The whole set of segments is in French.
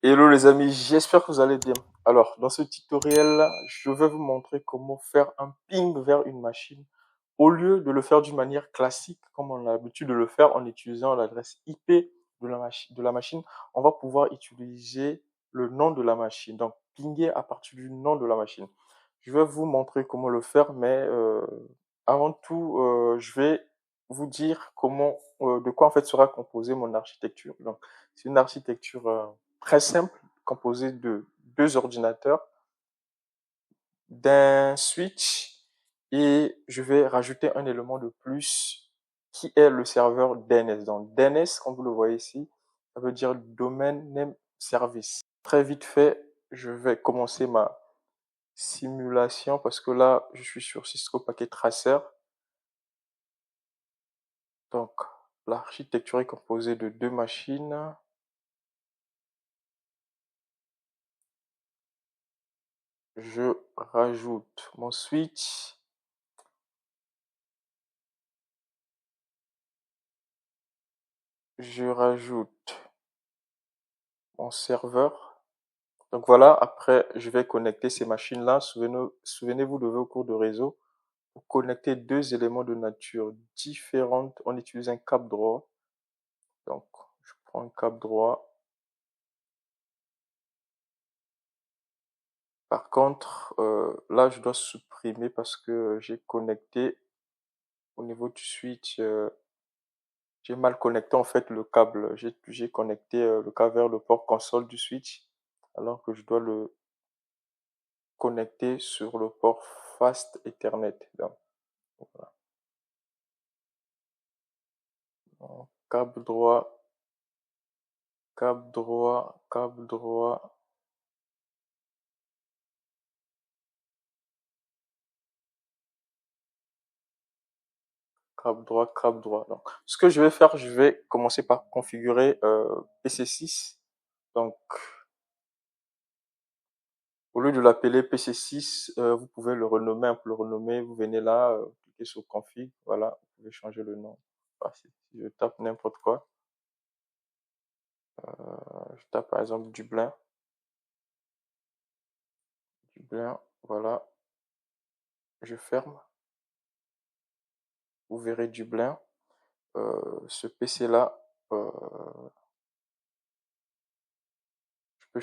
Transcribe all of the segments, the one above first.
Hello les amis, j'espère que vous allez bien. Alors, dans ce tutoriel, je vais vous montrer comment faire un ping vers une machine. Au lieu de le faire d'une manière classique, comme on a l'habitude de le faire en utilisant l'adresse IP de la machine, on va pouvoir utiliser le nom de la machine. Donc, pinguer à partir du nom de la machine. Je vais vous montrer comment le faire, mais avant tout, je vais vous dire de quoi en fait sera composée mon architecture. Donc, c'est une architecture très simple, composé de deux ordinateurs, d'un switch et je vais rajouter un élément de plus qui est le serveur DNS. Donc DNS, comme vous le voyez ici, ça veut dire Domain Name Service. Très vite fait, je vais commencer ma simulation parce que là, je suis sur Cisco Packet Tracer. Donc, l'architecture est composée de deux machines. Je rajoute mon switch. Je rajoute mon serveur. Donc voilà, après, je vais connecter ces machines-là. Souvenez-vous de vos cours de réseau. Pour connecter deux éléments de nature différente, on utilise un câble droit. Donc, je prends un câble droit. Par contre, là, je dois supprimer parce que j'ai connecté au niveau du switch. J'ai mal connecté en fait le câble. J'ai connecté le câble vers le port console du switch, alors que je dois le connecter sur le port Fast Ethernet. Donc, voilà. Donc, câble droit, câble droit, câble droit. Câble droit, câble droit. Donc, ce que je vais faire, je vais commencer par configurer PC6. Donc, au lieu de l'appeler PC6, vous pouvez le renommer, un peu le renommer. Vous venez là, cliquez sur config. Voilà, vous pouvez changer le nom. Voilà, si je tape n'importe quoi, je tape par exemple Dublin. Dublin, voilà. Je ferme. Vous verrez Dublin. Ce PC-là, je peux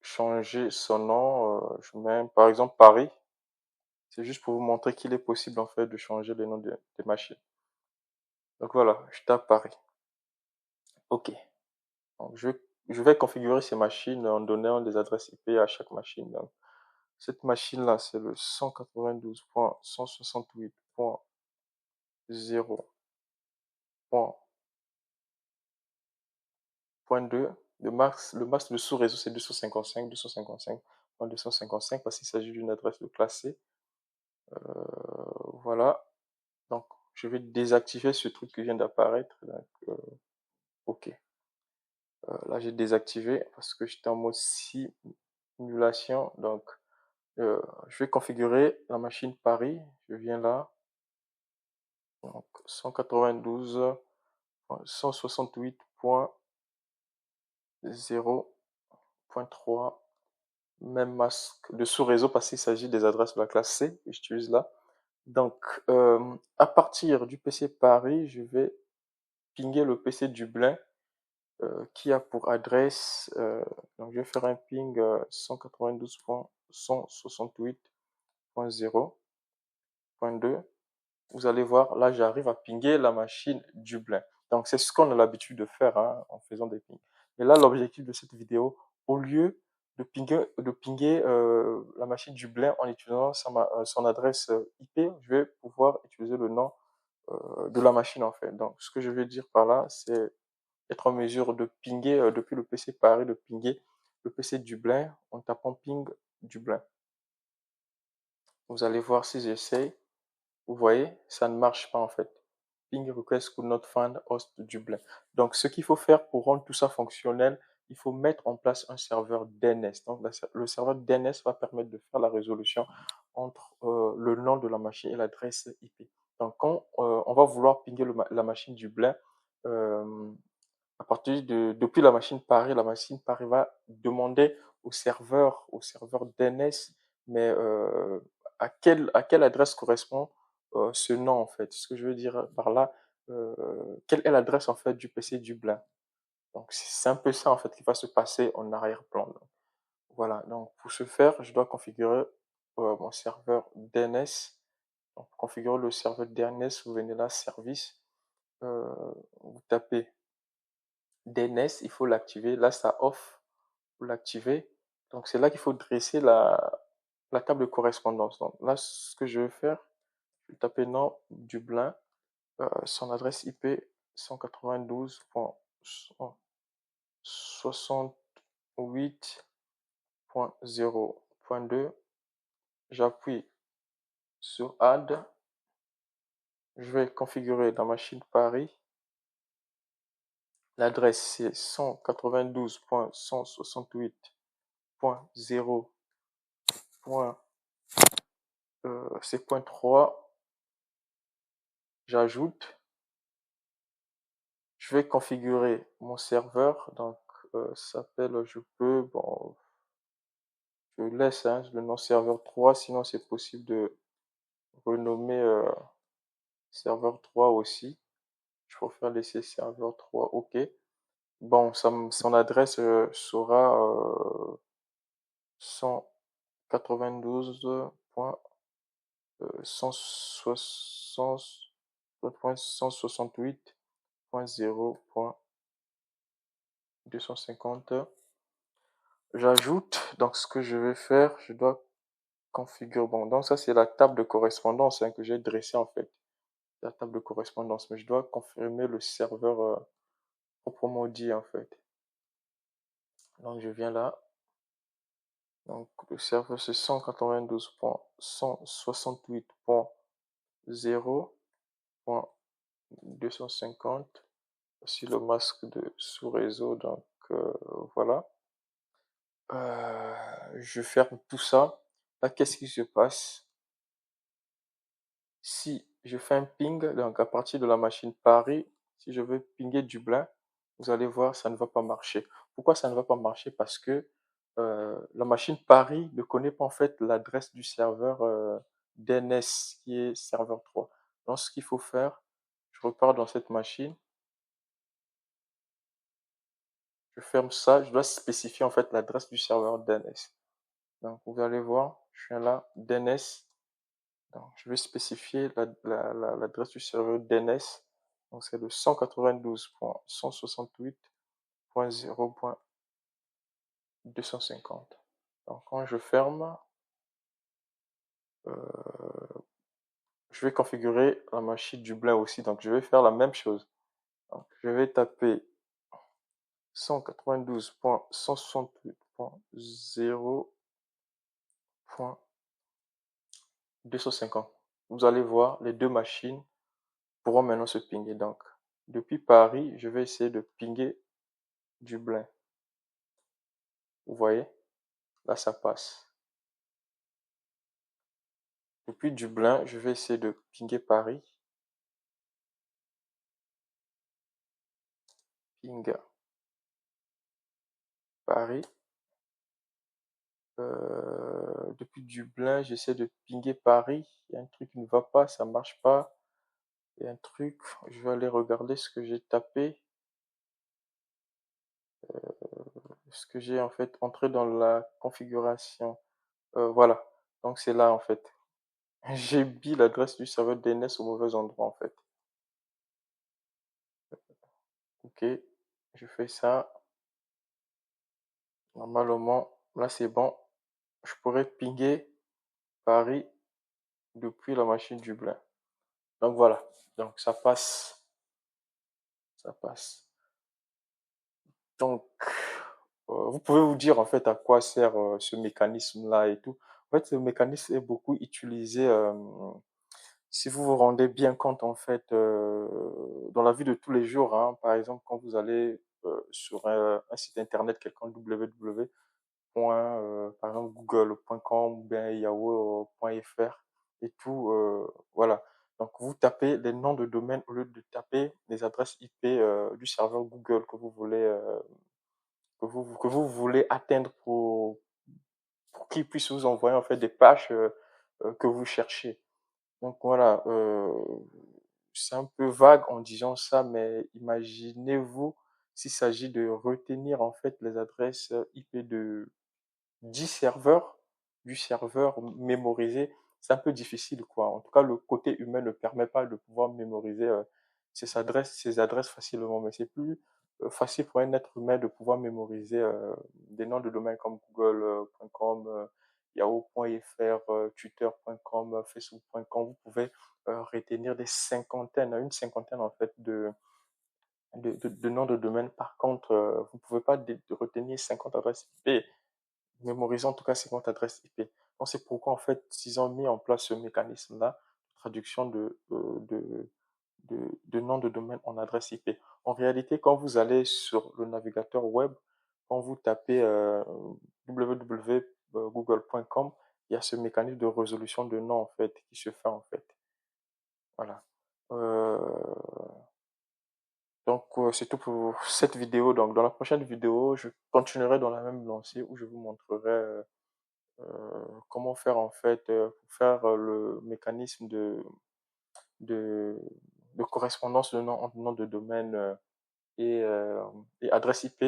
changer son nom. Je mets par exemple Paris. C'est juste pour vous montrer qu'il est possible en fait de changer les noms des machines. Donc voilà, je tape Paris. OK. Donc je vais configurer ces machines en donnant des adresses IP à chaque machine. Donc, cette machine-là, c'est le 192.168.0.2. Le max de sous-réseau, c'est 255 parce qu'il s'agit d'une adresse de classe C. Voilà. Donc, je vais désactiver ce truc qui vient d'apparaître. Donc, OK. Là, j'ai désactivé parce que j'étais en mode simulation. Donc, je vais configurer la machine Paris. Je viens là. Donc, 192.168.0.3. Même masque de sous-réseau parce qu'il s'agit des adresses de la classe C que j'utilise là. Donc, à partir du PC Paris, je vais pinguer le PC Dublin qui a pour adresse, donc je vais faire un ping 192.168.0.2. Vous allez voir, là j'arrive à pinguer la machine Dublin. Donc c'est ce qu'on a l'habitude de faire hein, en faisant des pings. Et là l'objectif de cette vidéo, au lieu de pinguer la machine Dublin en utilisant son adresse IP, je vais pouvoir utiliser le nom de la machine en fait. Donc ce que je vais dire par là, c'est être en mesure de pinguer depuis le PC Paris, de pinguer le PC Dublin en tapant ping Dublin. Vous allez voir si j'essaye. Vous voyez, ça ne marche pas en fait. Ping request could not find host Dublin. Donc, ce qu'il faut faire pour rendre tout ça fonctionnel, il faut mettre en place un serveur DNS. Donc, le serveur DNS va permettre de faire la résolution entre le nom de la machine et l'adresse IP. Donc, quand on va vouloir pinguer la machine Dublin, euh, depuis la machine Paris va demander au serveur DNS, mais à quelle adresse correspond ce nom en fait. Ce que je veux dire par là, quelle est l'adresse en fait du PC Dublin. Donc c'est un peu ça en fait qui va se passer en arrière-plan. Voilà, donc pour ce faire, je dois configurer mon serveur DNS. Donc, pour configurer le serveur DNS, vous venez là, service, euh, vous tapez DNS, il faut l'activer. Là, ça off, vous l'activez. Donc c'est là qu'il faut dresser la table de correspondance. Donc là, ce que je vais faire, je vais taper nom Dublin, son adresse IP 192.168.0.2. J'appuie sur Add. Je vais configurer la machine Paris. L'adresse c'est 192.168.0. C'est point 3. J'ajoute. Je vais configurer mon serveur. Donc, ça s'appelle, bon, je laisse hein, le nom serveur 3. Sinon, c'est possible de renommer serveur 3 aussi. Je préfère laisser serveur 3. OK. Bon, son adresse sera 192.168.0.250. J'ajoute, donc ce que je vais faire, je dois configurer. Bon, donc ça c'est la table de correspondance hein, que j'ai dressée en fait. La table de correspondance, mais je dois confirmer le serveur proprement dit en fait. Donc je viens là. Donc le serveur c'est 192.168.0.250. Voici le masque de sous-réseau, donc voilà. Je ferme tout ça. Là, qu'est-ce qui se passe? Si je fais un ping, donc à partir de la machine Paris, si je veux pinguer Dublin, vous allez voir, ça ne va pas marcher. Pourquoi ça ne va pas marcher? Parce que la machine Paris ne connaît pas en fait l'adresse du serveur DNS qui est serveur 3. Donc ce qu'il faut faire, je repars dans cette machine, je ferme ça, je dois spécifier en fait l'adresse du serveur DNS. Donc vous allez voir, je viens là, DNS. Donc, je vais spécifier l'adresse du serveur DNS. Donc, c'est le 192.168.0.250. Donc, quand je ferme, je vais configurer la machine Dublin aussi. Donc, je vais faire la même chose. Donc, je vais taper 192.168.0.250. Vous allez voir, les deux machines pourront maintenant se pinguer. Donc, depuis Paris, je vais essayer de pinguer Dublin. Vous voyez, là, ça passe. Depuis Dublin, je vais essayer de pinguer Paris. Ping Paris. Depuis Dublin, j'essaie de pinguer Paris. Il y a un truc qui ne va pas, ça marche pas. Il y a un truc, je vais aller regarder ce que j'ai tapé. Ce que j'ai en fait entré dans la configuration. Voilà, donc c'est là en fait. J'ai mis l'adresse du serveur DNS au mauvais endroit en fait. Ok, je fais ça. Normalement, là c'est bon. Je pourrais pinguer Paris depuis la machine Dublin. Donc voilà, donc ça passe, ça passe. Donc, vous pouvez vous dire en fait à quoi sert ce mécanisme-là et tout. En fait, ce mécanisme est beaucoup utilisé si vous vous rendez bien compte en fait dans la vie de tous les jours. Hein, par exemple, quand vous allez sur un site internet quelconque www. Par exemple google.com ou bien yahoo.fr et tout, voilà. Donc, vous tapez les noms de domaine au lieu de taper les adresses IP du serveur Google que vous voulez atteindre pour qu'il puisse vous envoyer en fait des pages que vous cherchez. Donc voilà, c'est un peu vague en disant ça, mais imaginez-vous s'il s'agit de retenir en fait les adresses IP de 10 serveurs, du serveur mémorisé, c'est un peu difficile, quoi. En tout cas, le côté humain ne permet pas de pouvoir mémoriser ces adresses facilement, mais c'est plus facile pour un être humain de pouvoir mémoriser des noms de domaine comme google.com, yahoo.fr, twitter.com, facebook.com. Vous pouvez retenir des cinquantaines, une cinquantaine en fait de noms de domaine. Par contre, vous ne pouvez pas retenir 50 adresses IP, mémoriser en tout cas 50 adresses IP. Donc c'est pourquoi en fait ils ont mis en place ce mécanisme-là, traduction de nom de domaine en adresse IP. En réalité, quand vous allez sur le navigateur web, quand vous tapez www.google.com, il y a ce mécanisme de résolution de nom en fait qui se fait en fait. Voilà. Euh, c'est tout pour cette vidéo. Donc dans la prochaine vidéo, je continuerai dans la même lancée où je vous montrerai comment faire en fait pour faire le mécanisme de, de correspondance de nom entre nom de domaine et adresse IP.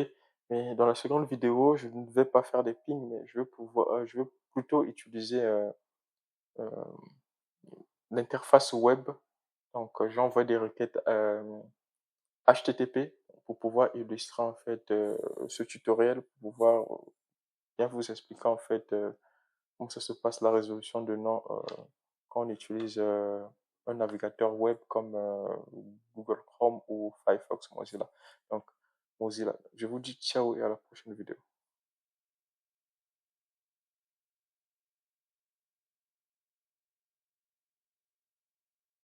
Mais dans la seconde vidéo, je ne vais pas faire des pings, mais je vais plutôt utiliser euh, l'interface web. Donc, j'envoie des requêtes HTTP pour pouvoir illustrer en fait ce tutoriel, pour pouvoir bien vous expliquer en fait comment ça se passe la résolution de nom quand on utilise un navigateur web comme Google Chrome ou Firefox Mozilla. Donc, Mozilla. Je vous dis ciao et à la prochaine vidéo.